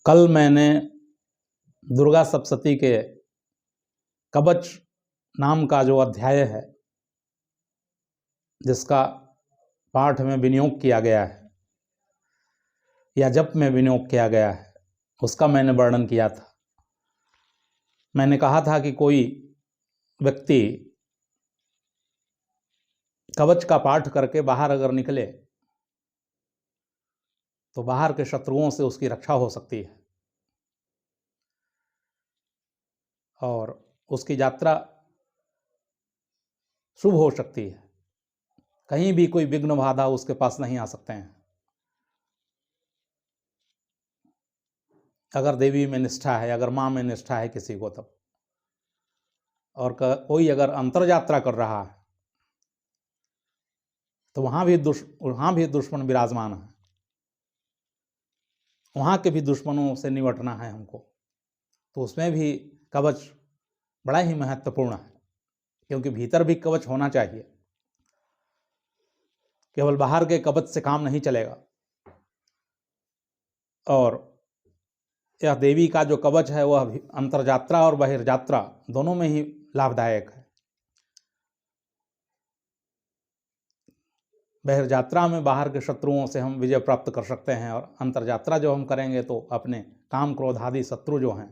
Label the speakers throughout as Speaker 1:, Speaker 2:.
Speaker 1: कल मैंने दुर्गा सप्तशती के कवच नाम का जो अध्याय है, जिसका पाठ में विनियोग किया गया है या जप में विनियोग किया गया है, उसका मैंने वर्णन किया था। मैंने कहा था कि कोई व्यक्ति कवच का पाठ करके बाहर अगर निकले तो बाहर के शत्रुओं से उसकी रक्षा हो सकती है और उसकी यात्रा शुभ हो सकती है। कहीं भी कोई विघ्न बाधा उसके पास नहीं आ सकते हैं, अगर देवी में निष्ठा है, अगर माँ में निष्ठा है किसी को तब। और कोई अगर अंतर यात्रा कर रहा है तो वहाँ भी दुश्मन विराजमान है, वहाँ के भी दुश्मनों से निपटना है हमको, तो उसमें भी कवच बड़ा ही महत्वपूर्ण है, क्योंकि भीतर भी कवच होना चाहिए। केवल बाहर के कवच से काम नहीं चलेगा। और यह देवी का जो कवच है वह अंतरयात्रा और बहिर्यात्रा दोनों में ही लाभदायक है। बहिर्यात्रा में बाहर के शत्रुओं से हम विजय प्राप्त कर सकते हैं, और अंतरयात्रा जो हम करेंगे तो अपने काम क्रोध आदि शत्रु जो हैं,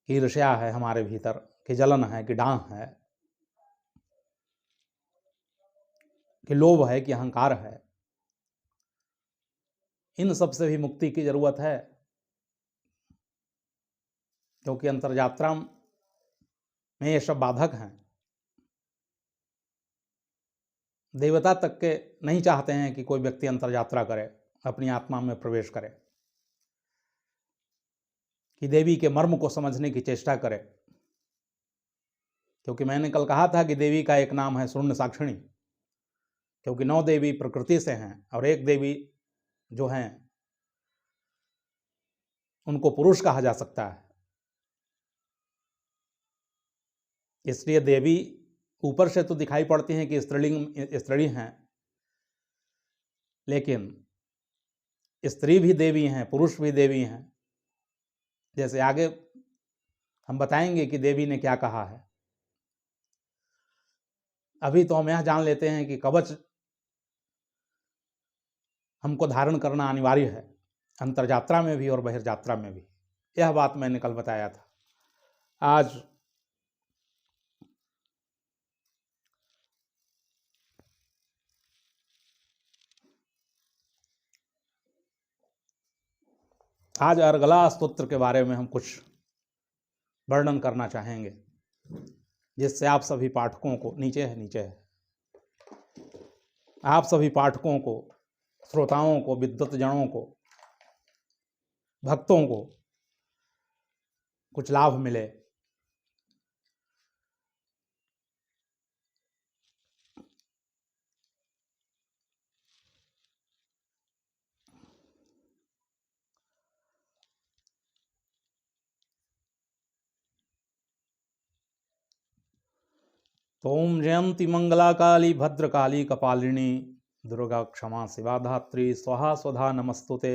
Speaker 1: कि ईर्ष्या है हमारे भीतर, कि जलन है, कि डाह है, कि लोभ है, कि अहंकार है, इन सब से भी मुक्ति की जरूरत है। क्योंकि अंतरयात्रा में ये सब बाधक हैं। देवता तक के नहीं चाहते हैं कि कोई व्यक्ति अंतरयात्रा करे, अपनी आत्मा में प्रवेश करे, कि देवी के मर्म को समझने की चेष्टा करे। क्योंकि मैंने कल कहा था कि देवी का एक नाम है शून्य साक्षिणी, क्योंकि 9 देवी प्रकृति से हैं और एक देवी जो हैं उनको पुरुष कहा जा सकता है। इसलिए देवी ऊपर से तो दिखाई पड़ती हैं कि स्त्रीलिंग हैं, लेकिन स्त्री भी देवी हैं, पुरुष भी देवी हैं। जैसे आगे हम बताएंगे कि देवी ने क्या कहा है। अभी तो हम यह जान लेते हैं कि कवच हमको धारण करना अनिवार्य है, अंतरयात्रा में भी और बहिर्यात्रा में भी। यह बात मैंने कल बताया था। आज अर्गला स्तोत्र के बारे में हम कुछ वर्णन करना चाहेंगे, जिससे आप सभी पाठकों को नीचे है आप सभी पाठकों को, श्रोताओं को, विद्वत जनों को, भक्तों को कुछ लाभ मिले। ओम जयंती मंगला काली भद्रकाली कपालिनी दुर्गा क्षमा शिवा धात्री स्वाहा स्वधा नमस्तुते।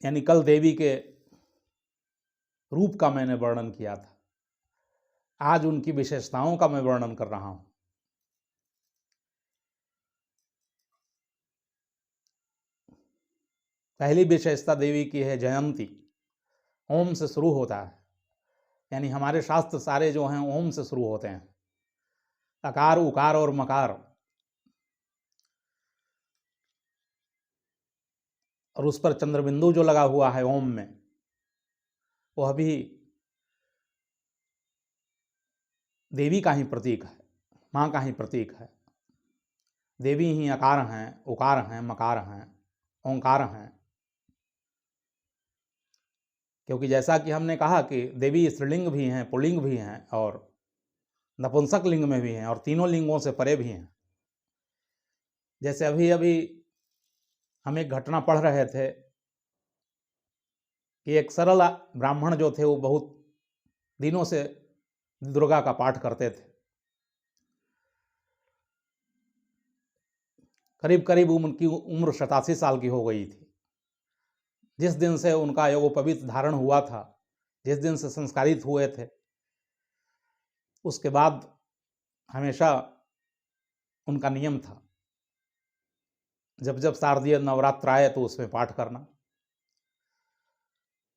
Speaker 1: यानी कल देवी के रूप का मैंने वर्णन किया था, आज उनकी विशेषताओं का मैं वर्णन कर रहा हूं। पहली विशेषता देवी की है जयंती। ओम से शुरू होता है, यानी हमारे शास्त्र सारे जो हैं ओम से शुरू होते हैं। अकार, उकार और मकार, और उस पर चंद्रबिंदु जो लगा हुआ है ओम में, वह भी देवी का ही प्रतीक है, माँ का ही प्रतीक है। देवी ही अकार हैं, उकार हैं, मकार हैं, ओंकार हैं। क्योंकि जैसा कि हमने कहा कि देवी स्त्रीलिंग भी हैं, पुल्लिंग भी हैं और नपुंसक लिंग में भी हैं, और तीनों लिंगों से परे भी हैं। जैसे अभी अभी हम एक घटना पढ़ रहे थे कि एक सरल ब्राह्मण जो थे वो बहुत दिनों से दुर्गा का पाठ करते थे, करीब करीब उनकी उम्र 87 साल की हो गई थी। जिस दिन से उनका योगोपवीत धारण हुआ था, जिस दिन से संस्कारित हुए थे, उसके बाद हमेशा उनका नियम था जब जब शारदीय नवरात्र आए तो उसमें पाठ करना।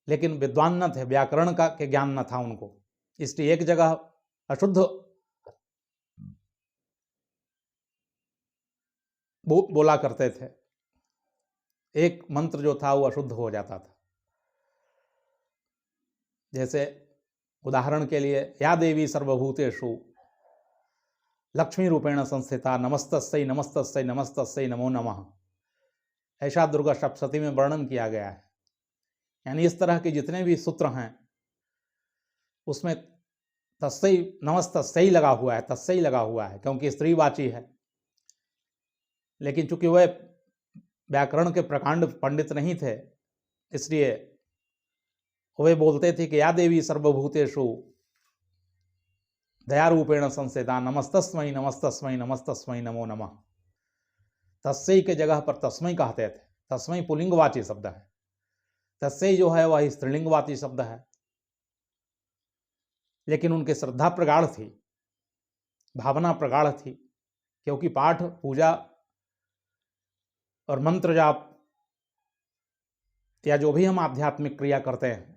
Speaker 1: लेकिन विद्वान न थे, व्याकरण का के ज्ञान न था उनको, इसलिए एक जगह अशुद्ध बोला करते थे, एक मंत्र जो था वो अशुद्ध हो जाता था। जैसे उदाहरण के लिए, या देवी सर्वभूतेषु लक्ष्मी रूपेण संस्थिता नमस्तस्यै नमस्तस्यै नमस्तस्यै नमो नमः, ऐसा दुर्गा सप्तशती में वर्णन किया गया है। यानी इस तरह के जितने भी सूत्र हैं उसमें तस्यै नमस्तस्यै लगा हुआ है, तस्यै लगा हुआ है, क्योंकि स्त्रीवाची है। लेकिन चूंकि वह व्याकरण के प्रकांड पंडित नहीं थे, इसलिए वे बोलते थे कि या देवी सर्वभूतेषु दयारूपेण संस्थिता नमस्तस्मै नमस्तस्मै नमस्तस्मै नमो नमः। तस्मै के जगह पर तस्मै कहते थे। तस्मै पुल्लिंगवाची शब्द है, तस्मै जो है वह स्त्रीलिंगवाची शब्द है। लेकिन उनकी श्रद्धा प्रगाढ़ थी, भावना प्रगाढ़ थी, क्योंकि पाठ पूजा और मंत्र जाप या जो भी हम आध्यात्मिक क्रिया करते हैं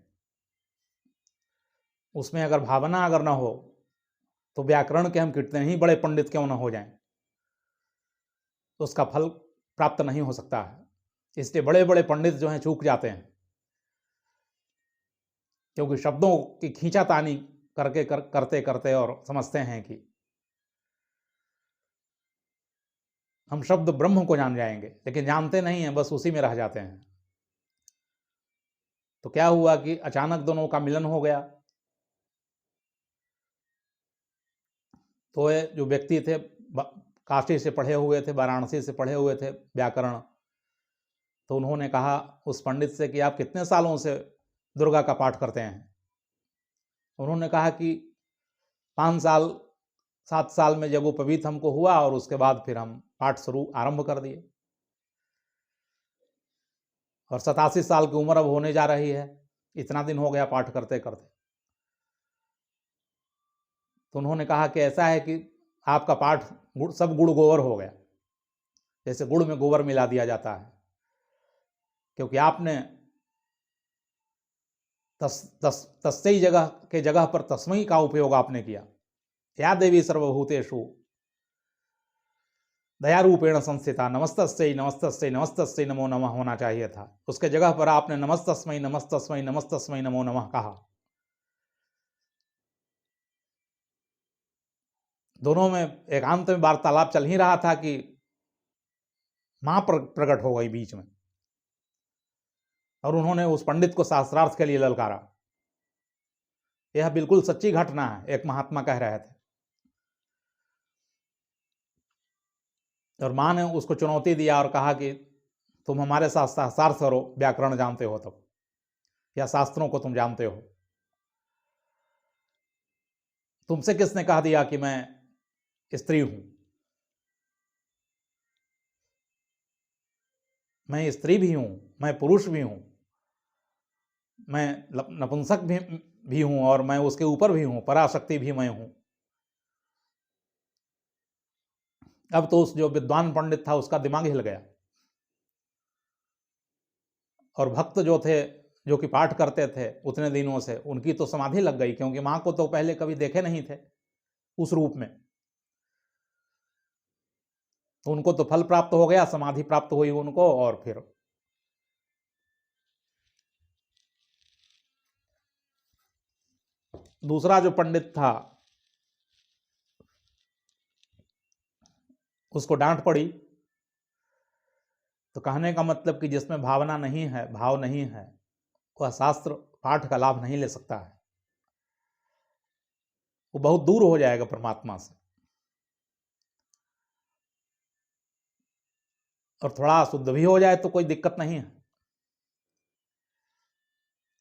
Speaker 1: उसमें अगर भावना अगर ना हो तो व्याकरण के हम कितने ही बड़े पंडित क्यों ना हो जाएं, तो उसका फल प्राप्त नहीं हो सकता है। इसलिए बड़े बड़े पंडित जो हैं चूक जाते हैं, क्योंकि शब्दों की खींचातानी करते करते और समझते हैं कि हम शब्द ब्रह्म को जान जाएंगे, लेकिन जानते नहीं हैं, बस उसी में रह जाते हैं। तो क्या हुआ कि अचानक दोनों का मिलन हो गया। तो ये जो व्यक्ति थे काशी से पढ़े हुए थे, वाराणसी से पढ़े हुए थे व्याकरण, तो उन्होंने कहा उस पंडित से कि आप कितने सालों से दुर्गा का पाठ करते हैं। उन्होंने कहा कि 5 साल 7 साल में जब वो पवित्र हमको हुआ और उसके बाद फिर हम पाठ आरंभ कर दिए, और 87 साल की उम्र अब होने जा रही है, इतना दिन हो गया पाठ करते करते। तो उन्होंने कहा कि ऐसा है कि आपका पाठ सब गुड़ गोबर हो गया, जैसे गुड़ में गोबर मिला दिया जाता है, क्योंकि आपने तस्मै जगह के जगह पर तस्मै का उपयोग आपने किया। या देवी सर्वभूतेषु दयारूपेण संस्थिता नमस्तस्यै नमस्तस्यै नमस्तस्यै नमो नमः होना चाहिए था, उसके जगह पर आपने नमस्तस्मै नमस्तस्मै नमस्तस्मै नमो नमः कहा। दोनों में एकांत में वार्तालाप चल ही रहा था कि मां प्रकट हो गई बीच में, और उन्होंने उस पंडित को शास्त्रार्थ के लिए ललकारा। यह बिल्कुल सच्ची घटना है, एक महात्मा कह रहे थे। और मां ने उसको चुनौती दिया और कहा कि तुम हमारे साथ शास्त्रार्थ करो, व्याकरण जानते हो तब, या शास्त्रों को तुम जानते हो। तुमसे किसने कह दिया कि मैं स्त्री हूं? मैं स्त्री भी हूं, मैं पुरुष भी हूं, मैं नपुंसक भी हूं, और मैं उसके ऊपर भी हूं, पराशक्ति भी मैं हूं। अब तो उस जो विद्वान पंडित था उसका दिमाग हिल गया, और भक्त जो थे जो कि पाठ करते थे उतने दिनों से, उनकी तो समाधि लग गई, क्योंकि मां को तो पहले कभी देखे नहीं थे उस रूप में। तो उनको तो फल प्राप्त हो गया, समाधि प्राप्त हुई उनको। और फिर दूसरा जो पंडित था उसको डांट पड़ी। तो कहने का मतलब कि जिसमें भावना नहीं है, भाव नहीं है, वह शास्त्र पाठ का लाभ नहीं ले सकता है, वो बहुत दूर हो जाएगा परमात्मा से। और थोड़ा शुद्ध भी हो जाए तो कोई दिक्कत नहीं है।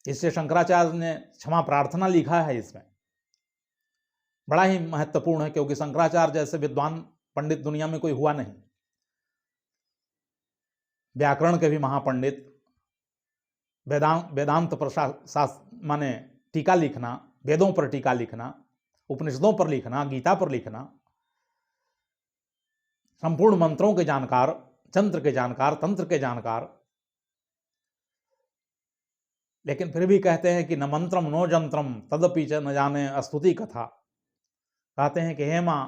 Speaker 1: इससे शंकराचार्य ने क्षमा प्रार्थना लिखा है, इसमें बड़ा ही महत्वपूर्ण है, क्योंकि शंकराचार्य जैसे विद्वान पंडित दुनिया में कोई हुआ नहीं। व्याकरण के भी महापंडित, वेदांत पर माने टीका लिखना, वेदों पर टीका लिखना, उपनिषदों पर लिखना, गीता पर लिखना, संपूर्ण मंत्रों के जानकार, तंत्र के जानकार, तंत्र के जानकार, लेकिन फिर भी कहते हैं कि न मंत्रम नो जंत्रम तदपि च न जाने स्तुति कथा। कहते हैं कि हे मां,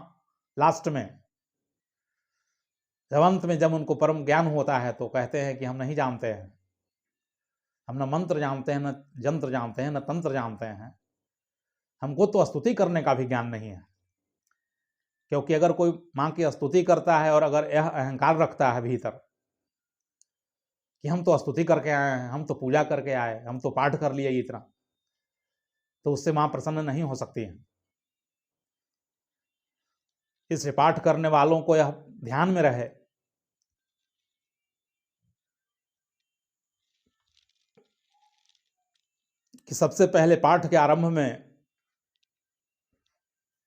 Speaker 1: लास्ट में जब अंत में जब उनको परम ज्ञान होता है तो कहते हैं कि हम नहीं जानते हैं, हम न मंत्र जानते हैं, न जंत्र जानते हैं, न तंत्र जानते हैं, हमको तो स्तुति करने का भी ज्ञान नहीं है। क्योंकि अगर कोई माँ की स्तुति करता है और अगर यह अहंकार रखता है भीतर कि हम तो स्तुति करके आए हैं, हम तो पूजा करके आए, हम तो पाठ कर लिए इतना, तो उससे माँ प्रसन्न नहीं हो सकती है। इसलिए पाठ करने वालों को यह ध्यान में रहे कि सबसे पहले पाठ के आरंभ में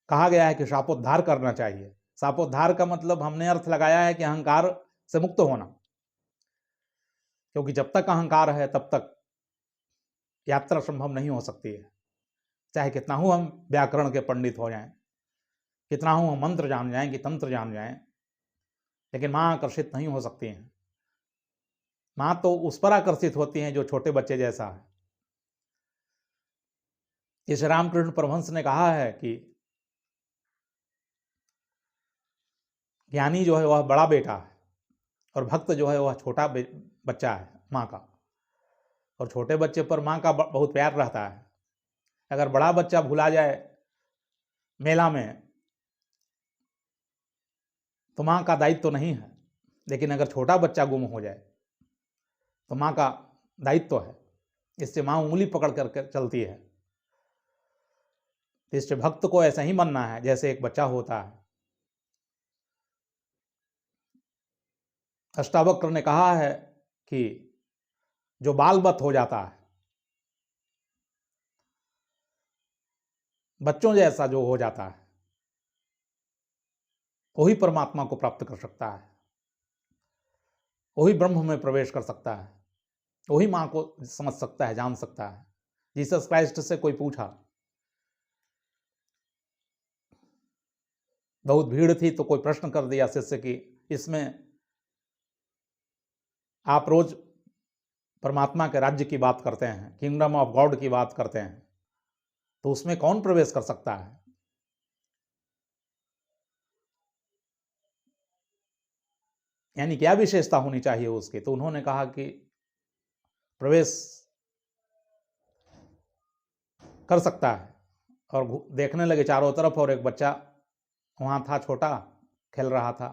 Speaker 1: कहा गया है कि शापोद्धार करना चाहिए। शापोद्धार का मतलब हमने अर्थ लगाया है कि अहंकार से मुक्त होना, क्योंकि जब तक अहंकार है तब तक यात्रा संभव नहीं हो सकती है। चाहे कितना हो हम व्याकरण के पंडित हो जाएं, कितना हो हम मंत्र जान जाएं कि तंत्र जान जाएं, लेकिन माँ आकर्षित नहीं हो सकती हैं। माँ तो उस पर आकर्षित होती हैं जो छोटे बच्चे जैसा है। इस रामकृष्ण परमहंस ने कहा है कि ज्ञानी जो है वह बड़ा बेटा है और भक्त जो है वह छोटा बच्चा है माँ का, और छोटे बच्चे पर माँ का बहुत प्यार रहता है। अगर बड़ा बच्चा भुला जाए मेला में तो माँ का दायित्व तो नहीं है, लेकिन अगर छोटा बच्चा गुम हो जाए तो माँ का दायित्व है। इससे माँ उंगली पकड़ कर चलती है। इससे भक्त को ऐसा ही बनना है जैसे एक बच्चा होता है। अष्टावक्र ने कहा है कि जो बालवत हो जाता है, बच्चों जैसा जो हो जाता है, वही परमात्मा को प्राप्त कर सकता है, वही ब्रह्म में प्रवेश कर सकता है, वही माँ को समझ सकता है, जान सकता है। जीसस क्राइस्ट से कोई पूछा, बहुत भीड़ थी तो कोई प्रश्न कर दिया शिष्य कि इसमें आप रोज परमात्मा के राज्य की बात करते हैं, किंगडम ऑफ गॉड की बात करते हैं, तो उसमें कौन प्रवेश कर सकता है? यानी क्या विशेषता होनी चाहिए उसकी? तो उन्होंने कहा कि प्रवेश कर सकता है। और देखने लगे चारों तरफ, और एक बच्चा वहाँ था, छोटा, खेल रहा था,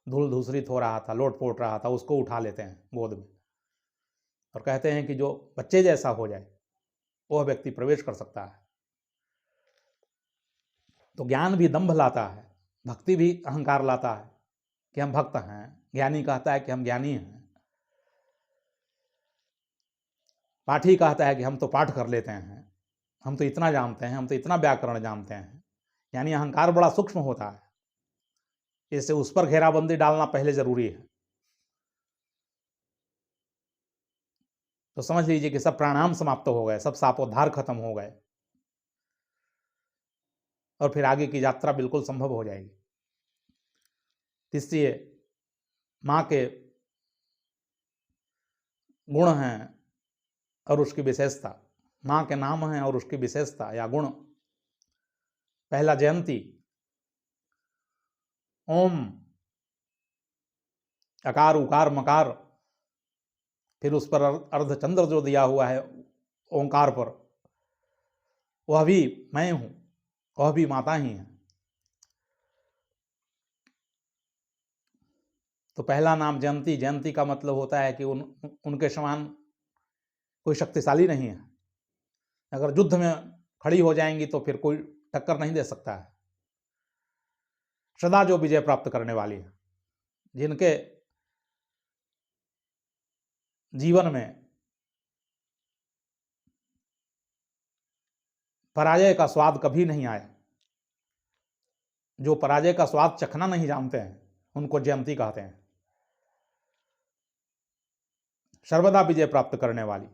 Speaker 1: धूल धूसरित हो रहा था, लोट पोट रहा था, उसको उठा लेते हैं गोद में और कहते हैं कि जो बच्चे जैसा हो जाए वह व्यक्ति प्रवेश कर सकता है। तो ज्ञान भी दंभ लाता है, भक्ति भी अहंकार लाता है कि हम भक्त हैं, ज्ञानी कहता है कि हम ज्ञानी हैं, पाठी कहता है कि हम तो पाठ कर लेते हैं, हम तो इतना जानते हैं, हम तो इतना व्याकरण जानते हैं। यानी अहंकार बड़ा सूक्ष्म होता है, इससे उस पर घेराबंदी डालना पहले जरूरी है। तो समझ लीजिए कि सब प्राणायाम समाप्त हो गए, सब शापोद्धार खत्म हो गए, और फिर आगे की यात्रा बिल्कुल संभव हो जाएगी। इसलिए माँ के गुण हैं और उसकी विशेषता, माँ के नाम हैं और उसकी विशेषता या गुण। पहला जयंती, ओम, अकार उकार मकार, फिर उस पर अर्धचंद्र जो दिया हुआ है ओंकार पर, वह भी मैं हूं, वह भी माता ही है। तो पहला नाम जयंती, जयंती का मतलब होता है कि उनके समान कोई शक्तिशाली नहीं है। अगर युद्ध में खड़ी हो जाएंगी तो फिर कोई टक्कर नहीं दे सकता है। सदा जो विजय प्राप्त करने वाली है, जिनके जीवन में पराजय का स्वाद कभी नहीं आया, जो पराजय का स्वाद चखना नहीं जानते हैं, उनको जयंती कहते हैं। सर्वदा विजय प्राप्त करने वाली,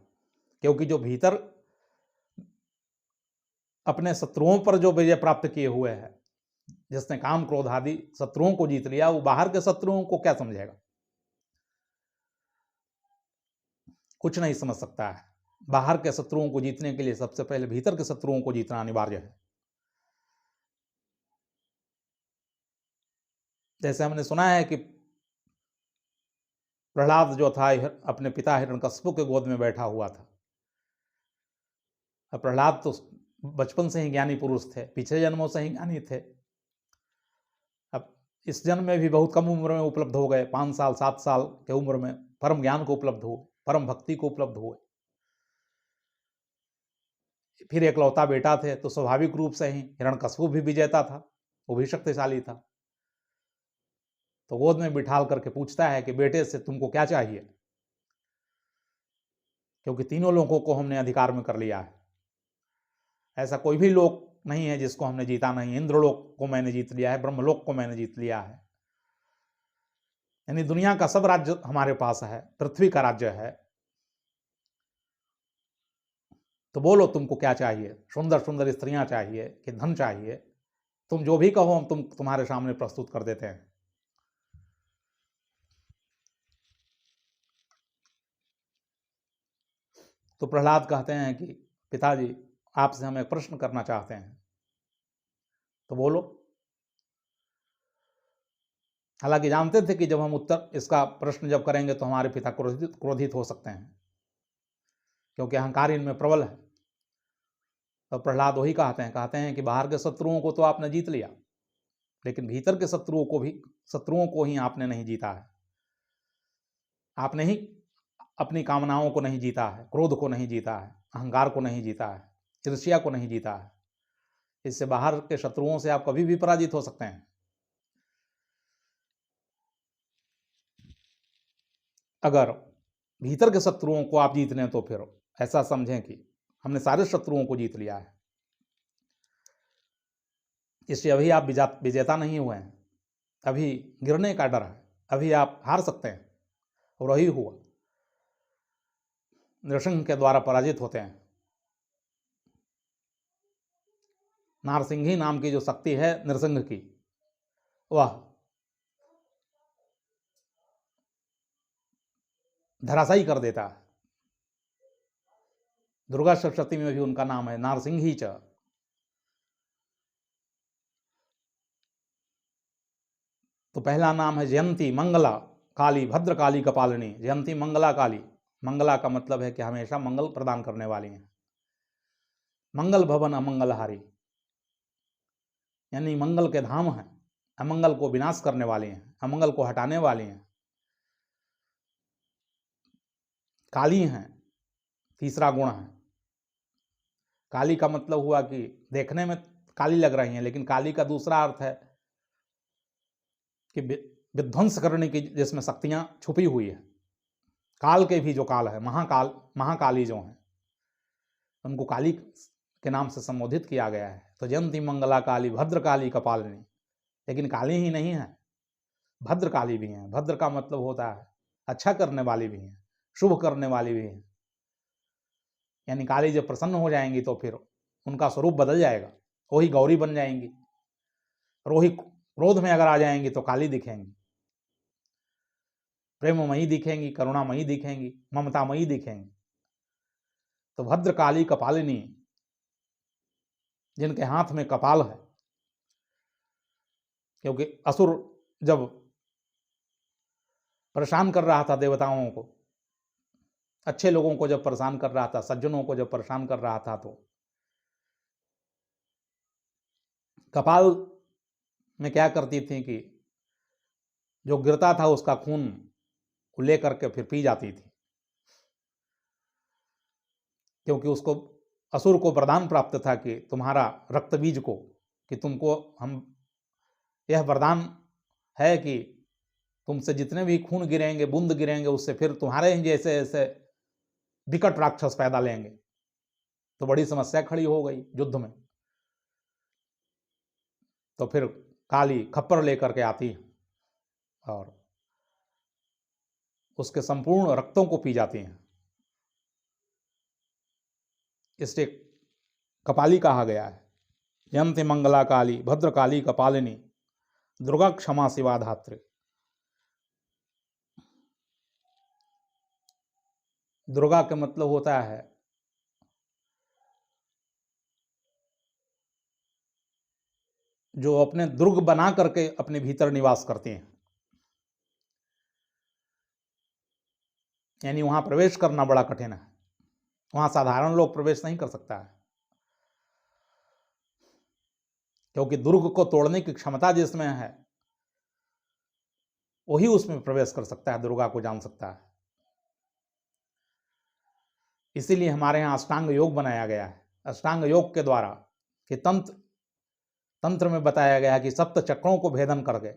Speaker 1: क्योंकि जो भीतर अपने शत्रुओं पर जो विजय प्राप्त किए हुए है, जिसने काम क्रोध आदि शत्रुओं को जीत लिया, वो बाहर के शत्रुओं को क्या समझेगा? कुछ नहीं समझ सकता है। बाहर के शत्रुओं को जीतने के लिए सबसे पहले भीतर के शत्रुओं को जीतना अनिवार्य है। जैसे हमने सुना है कि प्रहलाद जो था अपने पिता हिरण्यकश्यप के गोद में बैठा हुआ था। अब प्रहलाद तो बचपन से ही ज्ञानी पुरुष थे, पिछले जन्मों से ही ज्ञानी थे। अब इस जन्म में भी बहुत कम उम्र में उपलब्ध हो गए, 5 साल 7 साल के उम्र में परम ज्ञान को उपलब्ध हुए, परम भक्ति को उपलब्ध हुए। फिर एकलौता बेटा थे तो स्वाभाविक रूप से ही हिरण्यकश्यप भी विजेता था, वो भी शक्तिशाली था। तो गोद में बिठाल करके पूछता है कि बेटे से तुमको क्या चाहिए, क्योंकि तीनों लोगों को हमने अधिकार में कर लिया है। ऐसा कोई भी लोक नहीं है जिसको हमने जीता नहीं। इंद्रलोक को मैंने जीत लिया है, ब्रह्मलोक को मैंने जीत लिया है, यानी दुनिया का सब राज्य हमारे पास है, पृथ्वी का राज्य है। तो बोलो तुमको क्या चाहिए? सुंदर सुंदर स्त्रियां चाहिए कि धन चाहिए? तुम जो भी कहो हम तुम्हारे सामने प्रस्तुत कर देते हैं। तो प्रहलाद कहते हैं कि पिताजी आपसे हम एक प्रश्न करना चाहते हैं। तो बोलो। हालांकि जानते थे कि जब हम उत्तर इसका प्रश्न जब करेंगे तो हमारे पिता क्रोधित हो सकते हैं, क्योंकि अहंकार इनमें प्रबल है। तो प्रहलाद वही कहते हैं कि बाहर के शत्रुओं को तो आपने जीत लिया, लेकिन भीतर के शत्रुओं को ही आपने नहीं जीता है। आपने ही अपनी कामनाओं को नहीं जीता है, क्रोध को नहीं जीता है, अहंकार को नहीं जीता है, ईर्ष्या को नहीं जीता है। इससे बाहर के शत्रुओं से आप कभी भी पराजित हो सकते हैं। अगर भीतर के शत्रुओं को आप जीत लें तो फिर ऐसा समझें कि हमने सारे शत्रुओं को जीत लिया है। इससे अभी आप विजेता नहीं हुए हैं, अभी गिरने का डर है, अभी आप हार सकते हैं। और वही हुआ, नृसिंह के द्वारा पराजित होते हैं। नारसिंही नाम की जो शक्ति है नृसिंह की, वह धराशायी कर देता है। दुर्गा सप्तशती में भी उनका नाम है नारसिंही च। तो पहला नाम है जयंती मंगला काली भद्रकाली कपालिनी। जयंती मंगला काली, मंगला का मतलब है कि हमेशा मंगल प्रदान करने वाली हैं। मंगल भवन अमंगलहारी, यानी मंगल के धाम हैं, अमंगल को विनाश करने वाली हैं, अमंगल को हटाने वाली हैं। काली हैं, तीसरा गुण है। काली का मतलब हुआ कि देखने में काली लग रही हैं, लेकिन काली का दूसरा अर्थ है कि विध्वंस करने की जिसमें शक्तियां छुपी हुई है। काल के भी जो काल है, महाकाली जो है, उनको काली के नाम से संबोधित किया गया है। तो जयंती मंगला काली भद्रकाली कपालिनी, लेकिन काली ही नहीं है, भद्रकाली भी है। भद्र का मतलब होता है अच्छा करने वाली भी है, शुभ करने वाली भी है। यानी काली जब प्रसन्न हो जाएंगी तो फिर उनका स्वरूप बदल जाएगा, वही गौरी बन जाएंगी। और वही क्रोध में अगर आ जाएंगी तो काली दिखेंगी, प्रेममयी दिखेंगी, करुणामयी दिखेंगी, ममतामयी दिखेंगी। तो भद्रकाली कपालिनी, जिनके हाथ में कपाल है, क्योंकि असुर जब परेशान कर रहा था देवताओं को, अच्छे लोगों को जब परेशान कर रहा था, सज्जनों को जब परेशान कर रहा था, तो कपाल में क्या करती थी कि जो गिरता था उसका खून को लेकर के फिर पी जाती थी, क्योंकि उसको असुर को वरदान प्राप्त था कि तुम्हारा रक्त बीज को, कि तुमको हम यह वरदान है कि तुमसे जितने भी खून गिरेंगे, बूंद गिरेंगे, उससे फिर तुम्हारे ही जैसे ऐसे विकट राक्षस पैदा लेंगे। तो बड़ी समस्या खड़ी हो गई युद्ध में। तो फिर काली खप्पर लेकर के आती है और उसके संपूर्ण रक्तों को पी जाती हैं। इससे कपाली कहा गया है। जयंती मंगला काली भद्रकाली कपालिनी दुर्गा क्षमा शिवा धात्री। दुर्गा का मतलब होता है जो अपने दुर्ग बना करके अपने भीतर निवास करती हैं, यानी वहां प्रवेश करना बड़ा कठिन है, वहां साधारण लोग प्रवेश नहीं कर सकता है, क्योंकि दुर्ग को तोड़ने की क्षमता जिसमें है वही उसमें प्रवेश कर सकता है, दुर्गा को जान सकता है। इसीलिए हमारे यहाँ अष्टांग योग बनाया गया है। अष्टांग योग के द्वारा कि तंत्र में बताया गया है कि सप्त चक्रों को भेदन करके,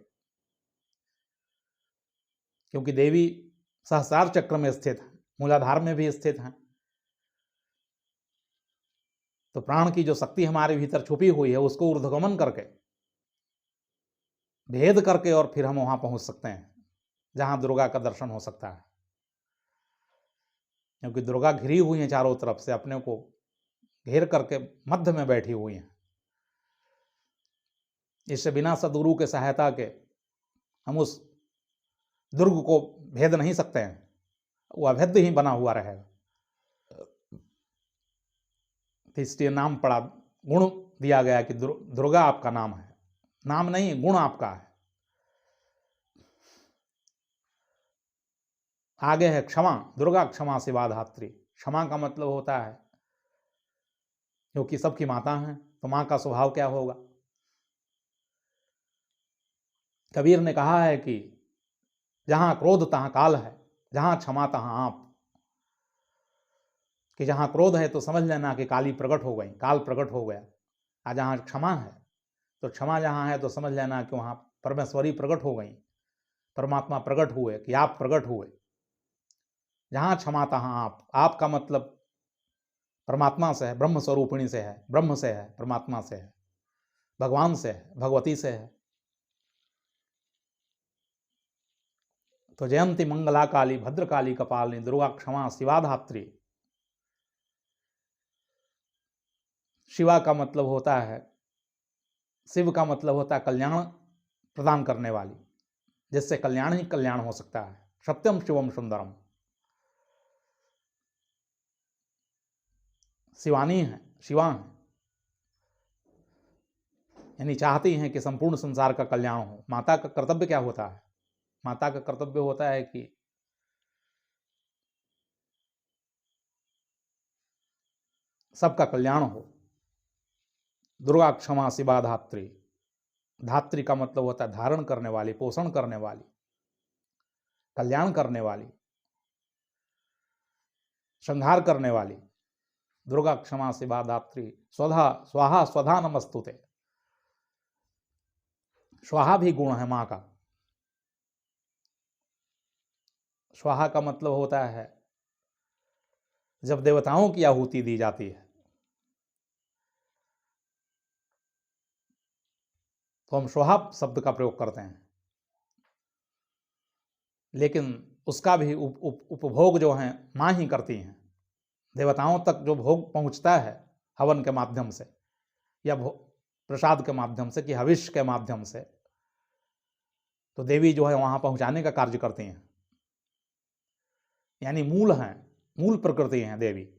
Speaker 1: क्योंकि देवी सहस्रार चक्र में स्थित है, मूलाधार में भी स्थित है, तो प्राण की जो शक्ति हमारे भीतर छुपी हुई है उसको ऊर्ध्वगमन करके भेद करके और फिर हम वहां पहुंच सकते हैं जहां दुर्गा का दर्शन हो सकता है। क्योंकि दुर्गा घिरी हुई है चारों तरफ से, अपने को घेर करके मध्य में बैठी हुई हैं। इससे बिना सदगुरु के सहायता के हम उस दुर्ग को भेद नहीं सकते हैं, वो अभेद्य ही बना हुआ रहेगा। तो इसलिए नाम पड़ा, गुण दिया गया कि दुर्गा आपका नाम है, नाम नहीं गुण आपका है। आगे है क्षमा, दुर्गा क्षमा शिवा धात्री। क्षमा का मतलब होता है क्योंकि सबकी माता हैं तो मां का स्वभाव क्या होगा। कबीर ने कहा है कि जहां क्रोध तहां काल है, जहां क्षमा तहां आप। कि जहां क्रोध है तो समझ लेना कि काली प्रकट हो गई, काल प्रकट हो गया। और जहां क्षमा है तो क्षमा जहां है तो समझ लेना कि वहां परमेश्वरी प्रकट हो गई, परमात्मा प्रकट हुए, कि आप प्रकट हुए। जहां क्षमा तहां आप। आपका मतलब परमात्मा से है, ब्रह्म स्वरूपिणी से है, ब्रह्म से है, परमात्मा से है, भगवान से है, भगवती से है। तो जयंती मंगला काली भद्रकाली कपालिनी दुर्गा क्षमा शिवा धात्री। शिवा का मतलब होता है, शिव का मतलब होता है कल्याण प्रदान करने वाली, जिससे कल्याण ही कल्याण हो सकता है। सत्यम शिवम सुंदरम। शिवानी है, शिवा है, यानी चाहती हैं कि संपूर्ण संसार का कल्याण हो। माता का कर्तव्य क्या होता है? माता का कर्तव्य होता है कि सबका कल्याण हो। दुर्गा क्षमा शिवा धात्री। धात्री का मतलब होता है धारण करने वाली, पोषण करने वाली, कल्याण करने वाली, संहार करने वाली। दुर्गा क्षमा शिवा धात्री। स्वधा स्वाहा स्वधा नमस्तुते। स्वाहा भी गुण है मां का। स्वाहा का मतलब होता है जब देवताओं की आहुति दी जाती है तो हम स्वाहा शब्द का प्रयोग करते हैं, लेकिन उसका भी उपभोग जो है मां ही करती हैं। देवताओं तक जो भोग पहुंचता है हवन के माध्यम से या प्रसाद के माध्यम से कि हविष्य के माध्यम से, तो देवी जो है वहां पहुंचाने का कार्य करती हैं। यानी मूल हैं, मूल प्रकृति हैं देवी।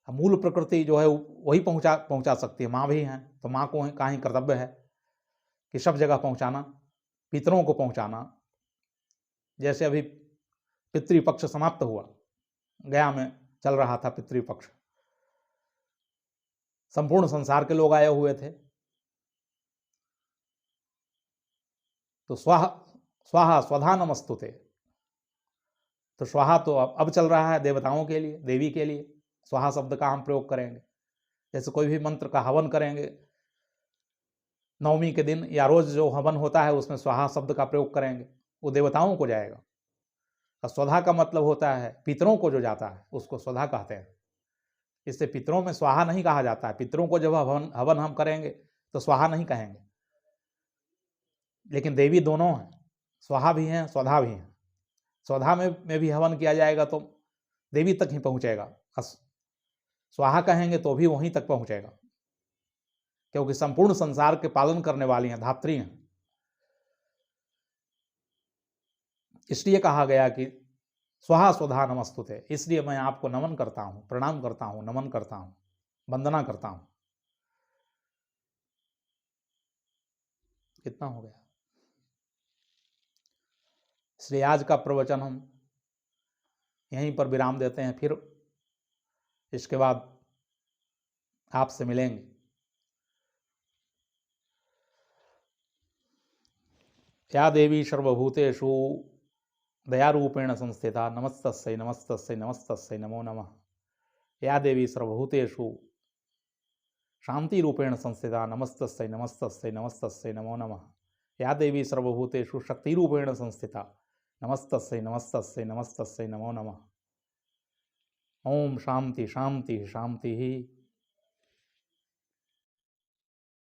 Speaker 1: मूल प्रकृति जो है वही पहुंचा सकती है। माँ भी हैं तो माँ को का ही कर्तव्य है कि सब जगह पहुंचाना, पितरों को पहुंचाना। जैसे अभी पितृपक्ष समाप्त हुआ, गया में चल रहा था पितृपक्ष, संपूर्ण संसार के लोग आए हुए थे। तो स्वाहा स्वधा नमस्तुते। तो स्वाहा तो अब चल रहा है देवताओं के लिए, देवी के लिए। स्वाहा शब्द का हम प्रयोग करेंगे। जैसे कोई भी मंत्र का हवन करेंगे नवमी के दिन या रोज जो हवन होता है उसमें स्वाहा शब्द का प्रयोग करेंगे, वो देवताओं को जाएगा। और स्वधा का मतलब होता है पितरों को जो जाता है उसको स्वधा कहते हैं। इससे पितरों में स्वाहा नहीं कहा जाता है। पितरों को जब हवन हम करेंगे तो स्वाहा नहीं कहेंगे, लेकिन देवी दोनों हैं, स्वाहा भी हैं स्वधा भी हैं। स्वधा में भी हवन किया जाएगा तो देवी तक ही पहुंचेगा, स्वाहा कहेंगे तो भी वहीं तक पहुंचेगा, क्योंकि संपूर्ण संसार के पालन करने वाली हैं, धात्री हैं। इसलिए कहा गया कि स्वाहा स्वधा नमस्तुते, इसलिए मैं आपको नमन करता हूं, प्रणाम करता हूं, नमन करता हूं, वंदना करता हूं। कितना हो गया? इसलिए आज का प्रवचन हम यहीं पर विराम देते हैं, फिर इसके बाद आपसे मिलेंगे। या देवी सर्वभूतेषु दयारूपेण संस्थिता नमस्तस्यै नमस्तस्यै नमस्तस्यै नमो नमः। या देवी सर्वभूतेषु शांतिरूपेण संस्थिता नमस्तस्यै नमस्तस्यै नमस्तस्यै नमो नमः। या देवी सर्वभूतेषु शक्तिरूपेण संस्थिता नमस्तस्यै नमस्तस्यै नमस्तस्यै नमो नमः। ओम शांति शांति शांति।